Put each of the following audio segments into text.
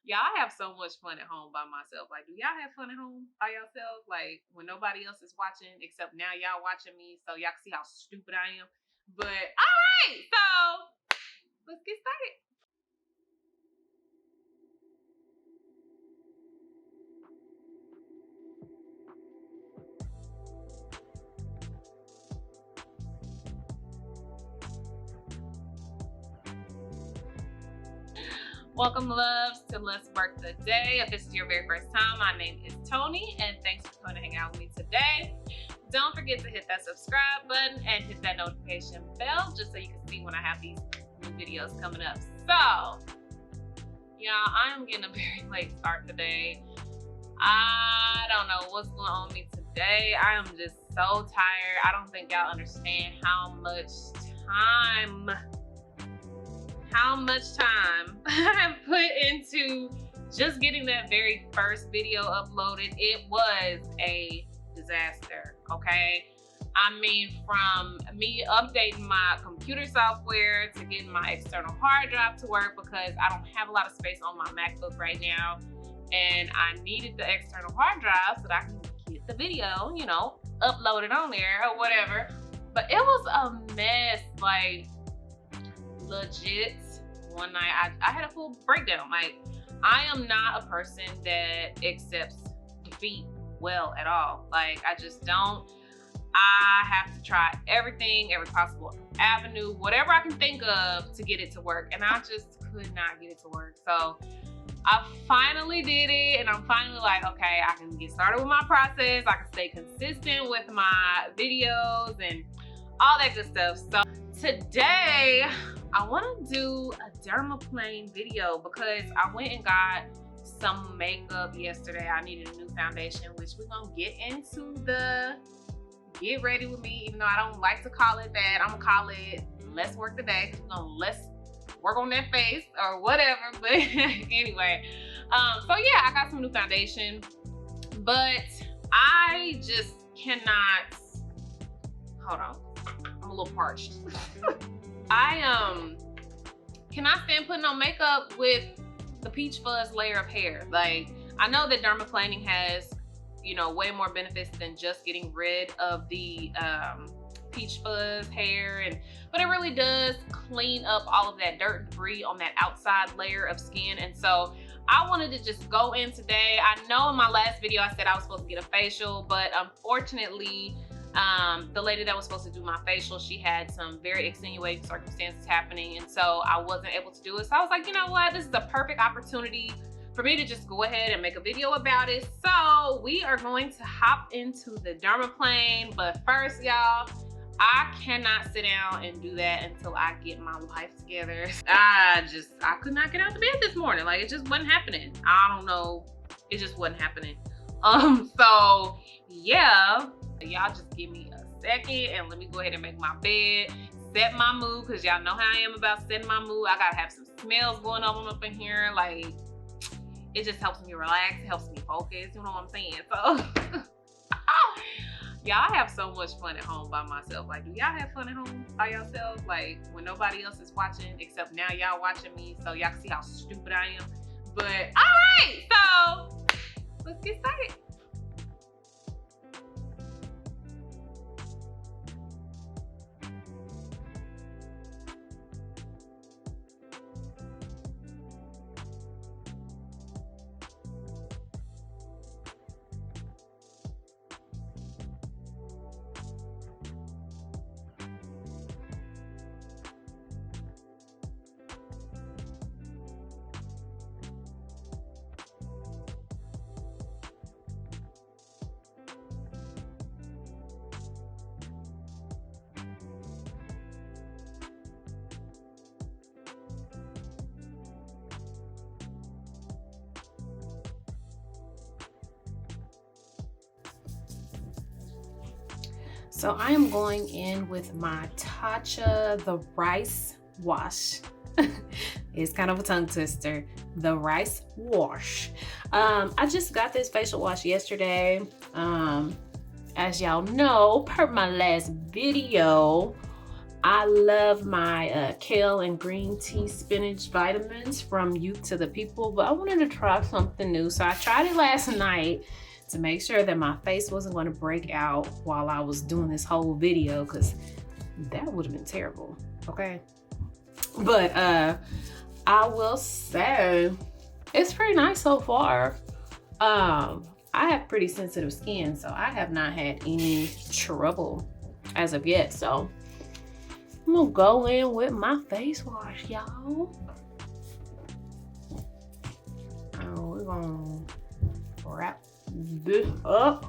Y'all have so much fun at home by myself. Like, do y'all have fun at home by yourself? Like, when nobody else is watching, except now y'all watching me, so y'all can see how stupid I am. But all right, so let's get started. Welcome, loves, to Let's Work the Day. If this is your very first time, my name is Tony, and thanks for coming to hang out with me today. Don't forget to hit that subscribe button and hit that notification bell just so you can see when I have these new videos coming up. So, y'all, I'm getting a very late start today. I don't know what's going on with me today. I am just so tired. I don't think y'all understand how much time I put into just getting that very first video uploaded. It was a disaster, okay? I mean, from me updating my computer software to getting my external hard drive to work, because I don't have a lot of space on my MacBook right now, and I needed the external hard drive so that I can get the video, you know, uploaded on there or whatever. But it was a mess, like legit. One night I had a full breakdown. Like, I am not a person that accepts defeat well at all. Like, I just don't. I have to try everything, every possible avenue, whatever I can think of to get it to work, and I just could not get it to work. So I finally did it, and I'm finally like, okay, I can get started with my process. I can stay consistent with my videos and all that good stuff. So today I want to do a Dermaplaning video because I went and got some makeup yesterday. I needed a new foundation, which we're gonna get into the get ready with me, even though I don't like to call it that. I'm gonna call it let's work the day, because we're gonna let's work on that face or whatever. But anyway, so yeah, I got some new foundation, but I just cannot, hold on, I'm a little parched. I cannot stand putting on makeup with the peach fuzz layer of hair. Like, I know that dermaplaning has, you know, way more benefits than just getting rid of the peach fuzz hair, but it really does clean up all of that dirt and debris on that outside layer of skin. And so I wanted to just go in today. I know in my last video I said I was supposed to get a facial, but unfortunately the lady that was supposed to do my facial, she had some very extenuating circumstances happening, and so I wasn't able to do it. So I was like, you know what, this is a perfect opportunity for me to just go ahead and make a video about it. So we are going to hop into the dermaplane, but first, y'all, I cannot sit down and do that until I get my life together. I could not get out of bed this morning. Like, it just wasn't happening. I don't know, it just wasn't happening. So yeah, y'all just give me a second and let me go ahead and make my bed, set my mood, because y'all know how I am about setting my mood. I gotta have some smells going on up in here. Like, it just helps me relax, it helps me focus, you know what I'm saying? So y'all have so much fun at home by myself. Like, do y'all have fun at home by yourself? Like, when nobody else is watching, except now y'all watching me, so y'all can see how stupid I am. But all right, so let's get started. So I am going in with my Tatcha, the rice wash. It's kind of a tongue twister. The rice wash. I just got this facial wash yesterday. As y'all know, per my last video, I love my kale and green tea spinach vitamins from Youth to the People, but I wanted to try something new. So I tried it last night to make sure that my face wasn't going to break out while I was doing this whole video, because that would have been terrible, okay? But I will say it's pretty nice so far. I have pretty sensitive skin, so I have not had any trouble as of yet. So I'm gonna go in with my face wash, y'all. And we're gonna wrap this up.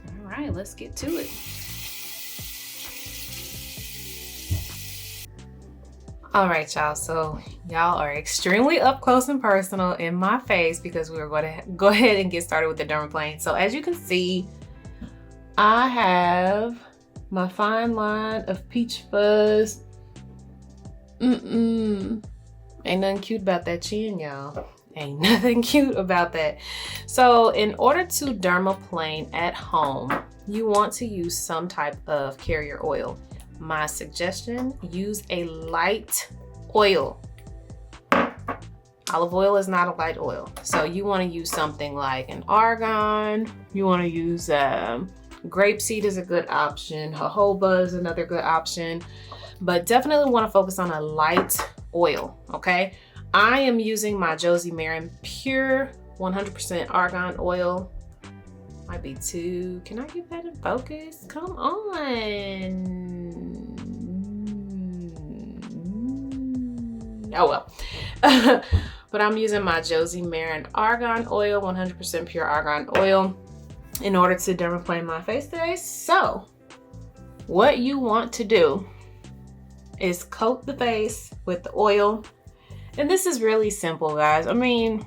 All right, let's get to it. All right, y'all, so y'all are extremely up close and personal in my face because we were going to go ahead and get started with the dermaplane. So as you can see, I have my fine line of peach fuzz. Ain't nothing cute about that chin, y'all. Ain't nothing cute about that. So in order to dermaplane at home, you want to use some type of carrier oil. My suggestion, use a light oil. Olive oil is not a light oil. So you want to use something like an argan. You want to use grapeseed is a good option. Jojoba is another good option. But definitely want to focus on a light oil, okay? I am using my Josie Maran Pure 100% argan oil. Might be too. Can I get that in focus? Come on. Oh well. But I'm using my Josie Maran argan oil, 100% pure argan oil, in order to dermaplane my face today. So what you want to do is coat the face with the oil. And this is really simple, guys. I mean,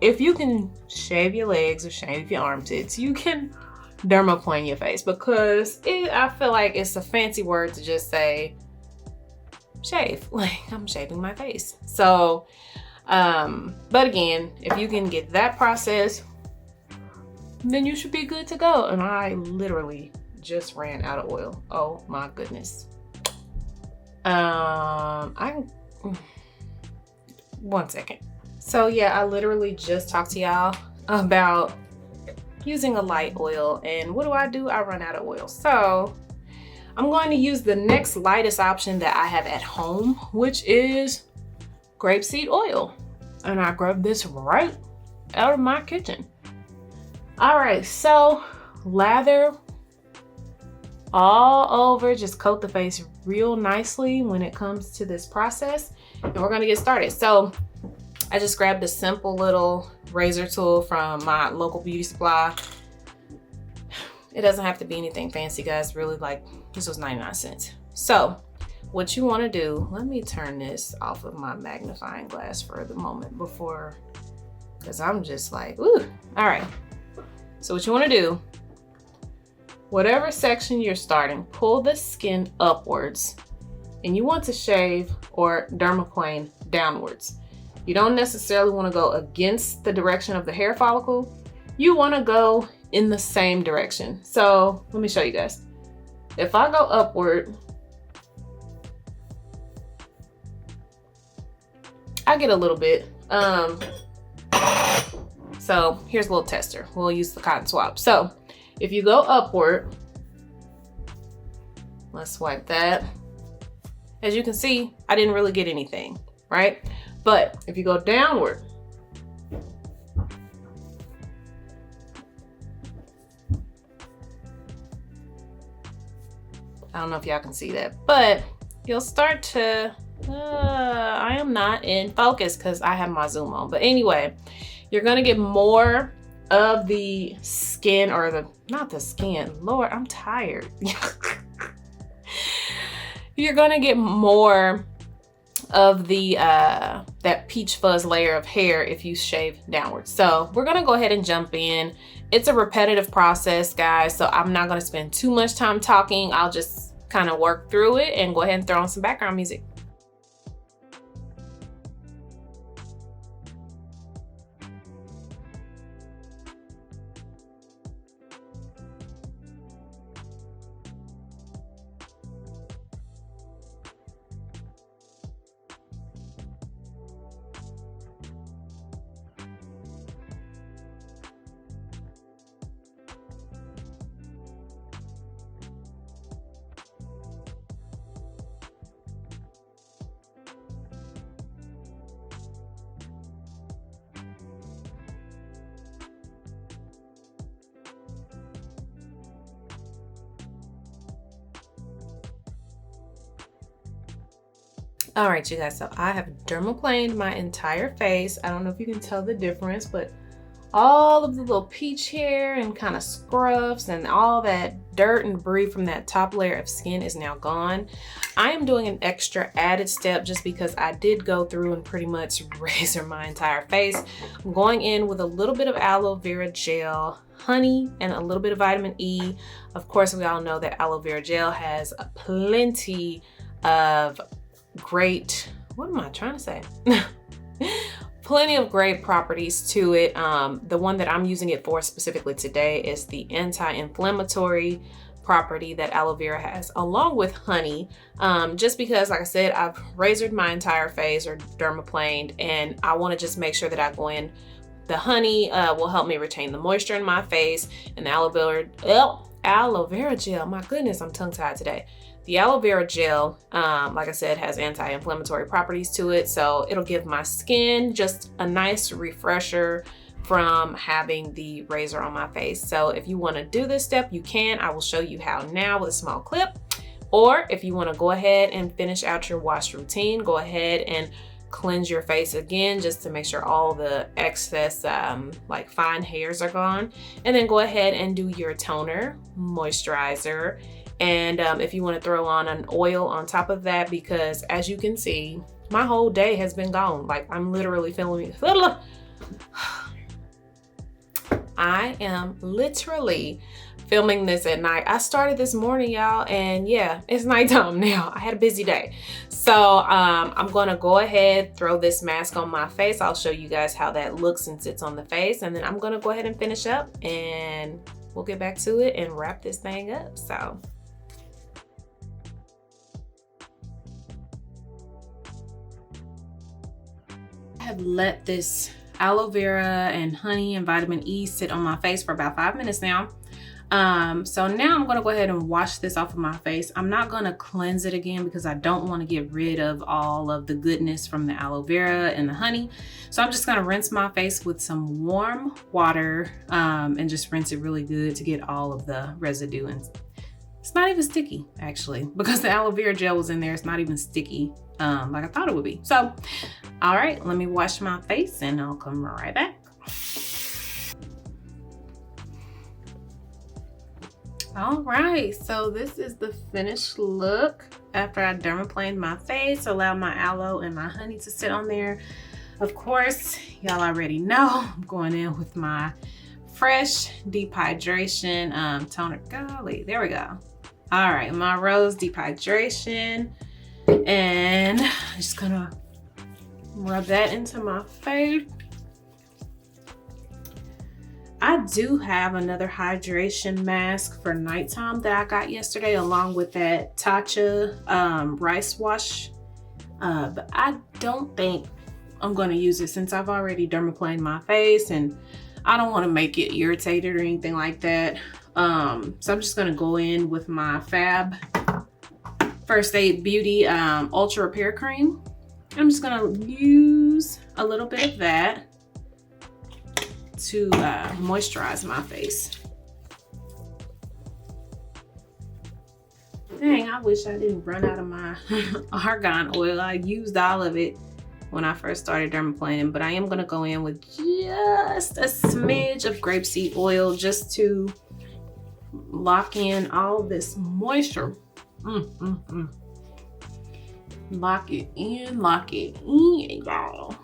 if you can shave your legs or shave your armpits, you can dermaplane your face, because I feel like it's a fancy word to just say shave. Like, I'm shaving my face. So, but again, if you can get that process, then you should be good to go. And I literally just ran out of oil. Oh my goodness. One second. So yeah, I literally just talked to y'all about using a light oil, and what do? I run out of oil. So I'm going to use the next lightest option that I have at home, which is grapeseed oil. And I grabbed this right out of my kitchen. All right, so lather all over, just coat the face real nicely when it comes to this process, and we're gonna get started. So I just grabbed a simple little razor tool from my local beauty supply. It doesn't have to be anything fancy, guys. Really, like, this was 99 cents. So what you want to do, let me turn this off of my magnifying glass for the moment before, because I'm just like, ooh. All right, so what you want to do, whatever section you're starting, pull the skin upwards, and you want to shave or dermaplane downwards. You don't necessarily want to go against the direction of the hair follicle. You want to go in the same direction. So let me show you guys. If I go upward, I get a little bit. So here's a little tester. We'll use the cotton swab. So if you go upward, let's swipe that. As you can see, I didn't really get anything, right? But if you go downward, I don't know if y'all can see that, but you'll start to, I am not in focus because I have my zoom on. But anyway, you're gonna get more of the skin, or not the skin, Lord, I'm tired. You're gonna get more of the that peach fuzz layer of hair if you shave downwards. So we're gonna go ahead and jump in. It's a repetitive process, guys, so I'm not gonna spend too much time talking. I'll just kind of work through it and go ahead and throw on some background music. All right, you guys, so I have dermaplaned my entire face. I don't know if you can tell the difference, but all of the little peach hair and kind of scruffs and all that dirt and debris from that top layer of skin is now gone. I am doing an extra added step just because I did go through and pretty much razor my entire face. I'm going in with a little bit of aloe vera gel, honey, and a little bit of vitamin E. Of course, we all know that aloe vera gel has plenty of great, what am I trying to say? Plenty of great properties to it. The one that I'm using it for specifically today is the anti-inflammatory property that aloe vera has, along with honey. Just because, like I said, I've razored my entire face or dermaplaned, and I want to just make sure that I go in. The honey will help me retain the moisture in my face, and the aloe vera gel, my goodness, I'm tongue-tied today. The aloe vera gel, like I said, has anti-inflammatory properties to it, so it'll give my skin just a nice refresher from having the razor on my face. So if you want to do this step, you can. I will show you how now with a small clip. Or if you want to go ahead and finish out your wash routine, go ahead and cleanse your face again just to make sure all the excess like fine hairs are gone. And then go ahead and do your toner, moisturizer, and if you want to throw on an oil on top of that, because as you can see, my whole day has been gone. Like, I'm literally feeling, I am literally filming this at night. I started this morning, y'all, and yeah, it's nighttime now. I had a busy day. So I'm gonna go ahead, throw this mask on my face. I'll show you guys how that looks and sits on the face, and then I'm gonna go ahead and finish up, and we'll get back to it and wrap this thing up. So I have let this aloe vera and honey and vitamin E sit on my face for about 5 minutes now. So now I'm gonna go ahead and wash this off of my face. I'm not gonna cleanse it again because I don't want to get rid of all of the goodness from the aloe vera and the honey. So I'm just gonna rinse my face with some warm water and just rinse it really good to get all of the residue. And it's not even sticky, actually, because the aloe vera gel was in there. It's not even sticky like I thought it would be. So, all right, let me wash my face and I'll come right back. All right, so this is the finished look after I dermaplaned my face, allow my aloe and my honey to sit on there. Of course, y'all already know I'm going in with my fresh deep hydration toner. Golly, there we go. All right, my rose deep hydration, and I'm just gonna rub that into my face. I do have another hydration mask for nighttime that I got yesterday, along with that Tatcha rice wash, but I don't think I'm gonna use it since I've already dermaplaned my face, and I don't want to make it irritated or anything like that. So I'm just gonna go in with my Fab First Aid Beauty Ultra Repair Cream. I'm just gonna use a little bit of that to moisturize my face. Dang, I wish I didn't run out of my argan oil. I used all of it when I first started dermaplaning, but I am gonna go in with just a smidge of grapeseed oil just to lock in all this moisture. Lock it in, y'all.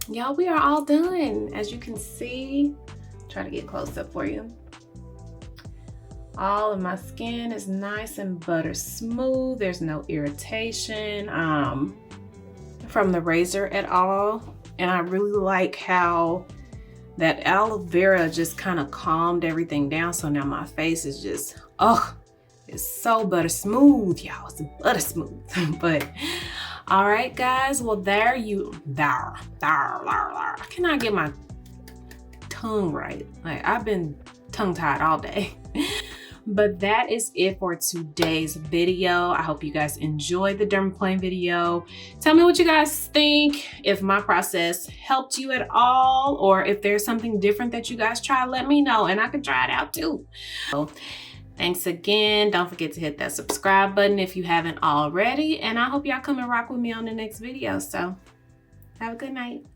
Y'all, we are all done. As you can see, try to get close up for you. All of my skin is nice and butter smooth. There's no irritation from the razor at all. And I really like how that aloe vera just kind of calmed everything down. So now my face is just, oh, it's so butter smooth, y'all. It's butter smooth. But all right, guys. Well, I cannot get my tongue right. Like, I've been tongue-tied all day. But that is it for today's video. I hope you guys enjoyed the dermaplane video. Tell me what you guys think. If my process helped you at all, or if there's something different that you guys try, let me know and I can try it out too. So, Thanks again. Don't forget to hit that subscribe button if you haven't already. And I hope y'all come and rock with me on the next video. So have a good night.